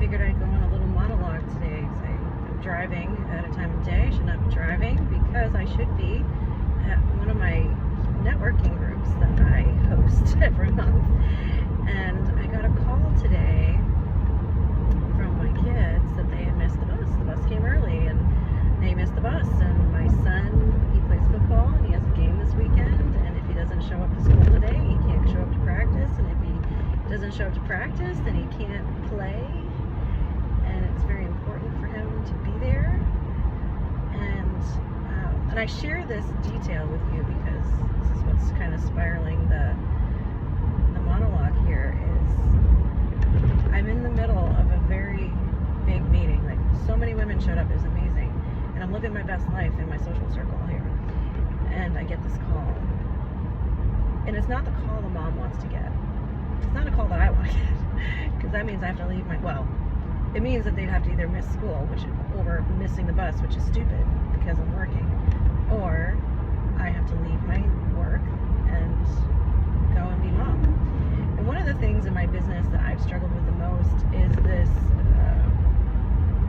figured I'd go on a little monologue today. I'm driving at a time of day. I should not be driving because I should be at one of my networking groups that I host every month. And I got a call today from my kids that they had missed the bus. The bus came early and they missed the bus. And my son, he plays football and he has a game this weekend. And if he doesn't show up to school today, he can't show up to practice. And if he doesn't show up to practice, then he can't play. And it's very important for him to be there. And I share this detail with you because this is what's kind of spiraling the monologue here is I'm in the middle of a very big meeting. Like, so many women showed up. It was amazing. And I'm living my best life in my social circle here. And I get this call. And it's not the call the mom wants to get. It's not a call that I want to get. Because that means I have to leave it means that they'd have to either miss school, or missing the bus, which is stupid because I'm working, or I have to leave my work and go and be mom. And one of the things in my business that I've struggled with the most is this,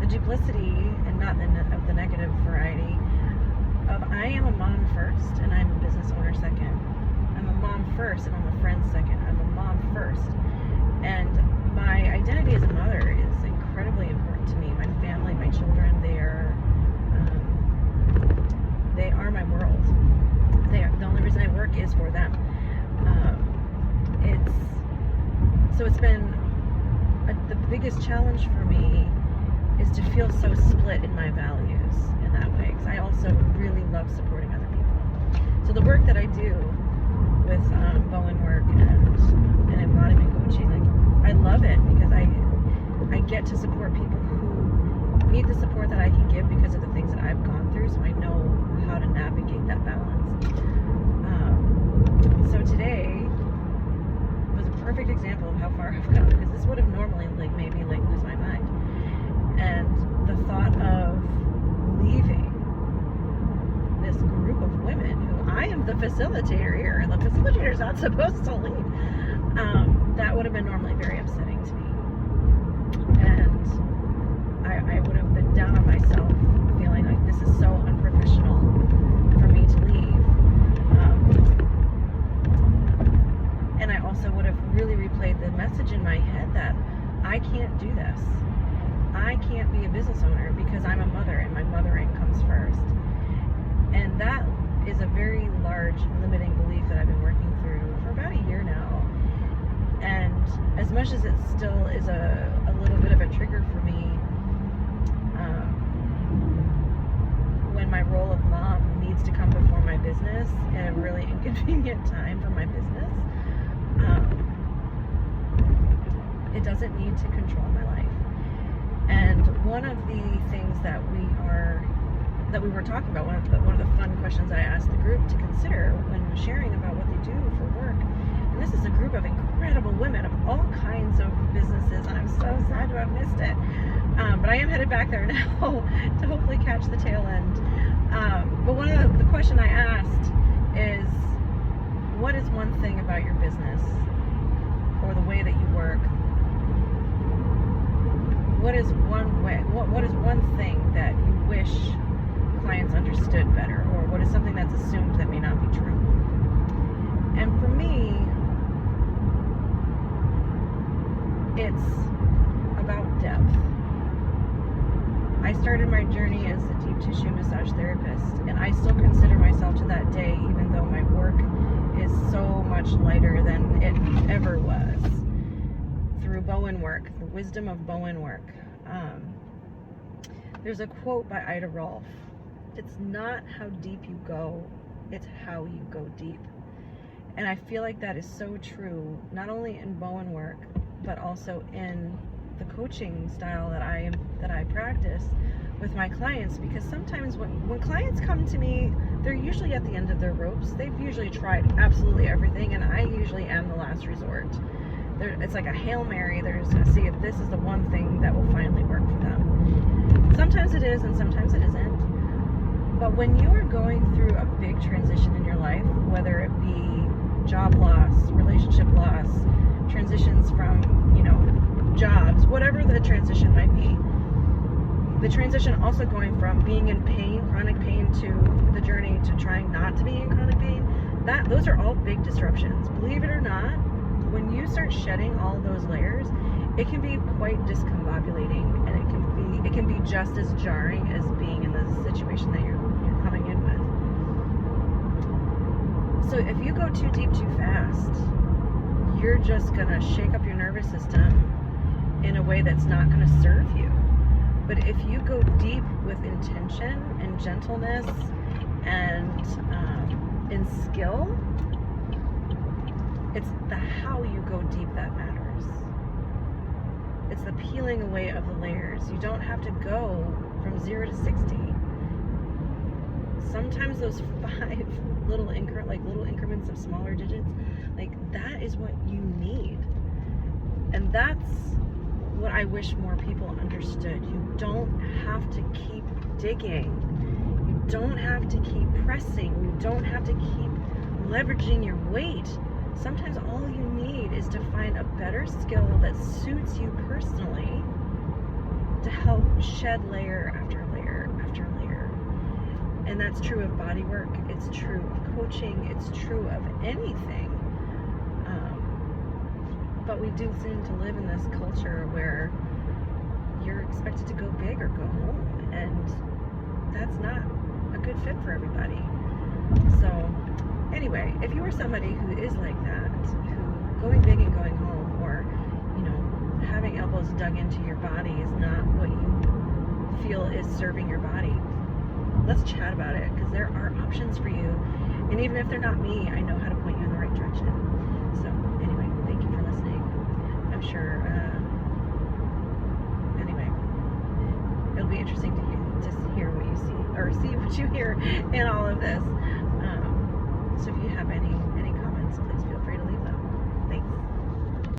the duplicity, and not of the negative variety, of I am a mom first and I'm a business owner second. I'm a mom first and I'm a friend second. I'm a mom first. And my identity as a mother is incredibly important to me. My family, my children, they are my world. The only reason I work is for them. It's been the biggest challenge for me is to feel so split in my values in that way, because I also really love supporting other people. So the work that I do with Bowen work and embodiment coaching, I love it because I get to support people who need the support that I can give because of the things that I've gone through, so I know how to navigate that balance. So today was a perfect example of how far I've come, because this would have normally made me lose my mind. And the thought of leaving this group of women who I am the facilitator here, and the facilitator's not supposed to leave, that would have been normally very upsetting to me. And I would have been down on myself, feeling like this is so unprofessional for me to leave. And I also would have really replayed the message in my head that I can't do this. I can't be a business owner because I'm a mother and my mothering comes first. And that is a very large limiting belief that I've been working through for about a year now. And as much as it still is a little bit of a trigger for me, when my role of mom needs to come before my business at a really inconvenient time for my business, it doesn't need to control my life. And one of the things that we were talking about, one of the fun questions I asked the group to consider when sharing about what they do for work, and this is a group of incredible women of all kinds of businesses, and I'm so sad to have missed it. But I am headed back there now to hopefully catch the tail end. But one of the question I asked is, what is one thing about your business or the way that you work? What is one thing that you wish clients understood better, or what is something that's assumed that may not be true? And for me, it's about depth. I started my journey as a deep tissue massage therapist, and I still consider myself to that day, even though my work is so much lighter than it ever was. Through Bowen work, the wisdom of Bowen work. There's a quote by Ida Rolf. It's not how deep you go, it's how you go deep. And I feel like that is so true, not only in Bowen work, but also in the coaching style that I practice with my clients, because sometimes when clients come to me, they're usually at the end of their ropes. They've usually tried absolutely everything, and I usually am the last resort. It's like a Hail Mary. They're just going to see if this is the one thing that will finally work for them. Sometimes it is, and sometimes it isn't. But when you are going through a big transition in your life, whether it be job loss, relationship loss, transitions from, jobs, whatever the transition might be. The transition also going from being in pain, chronic pain, to the journey to trying not to be in chronic pain, those are all big disruptions. Believe it or not, when you start shedding all those layers, it can be quite discombobulating, and it can be just as jarring as being in the situation that you're coming in with. So if you go too deep too fast, you're just gonna shake up your nervous system in a way that's not gonna serve you. But if you go deep with intention and gentleness and in skill, it's the how you go deep that matters. It's the peeling away of the layers. You don't have to go from 0 to 60. Sometimes those 5 little increments of smaller digits, like that is what you need. And that's what I wish more people understood. You don't have to keep digging. You don't have to keep pressing. You don't have to keep leveraging your weight. Sometimes all you need is to find a better skill that suits you personally to help shed layer after layer after layer. And that's true of body work. It's true of coaching. It's true of anything. But we do seem to live in this culture where you're expected to go big or go home, and that's not a good fit for everybody. So anyway, if you are somebody who is like that, who going big and going home, or having elbows dug into your body is not what you feel is serving your body, let's chat about it, because there are options for you, and even if they're not me, I know how to point you in the right direction. So anyway, thank you for listening. I'm sure anyway, it'll be interesting to hear what you see, or see what you hear in all of this. So if you have any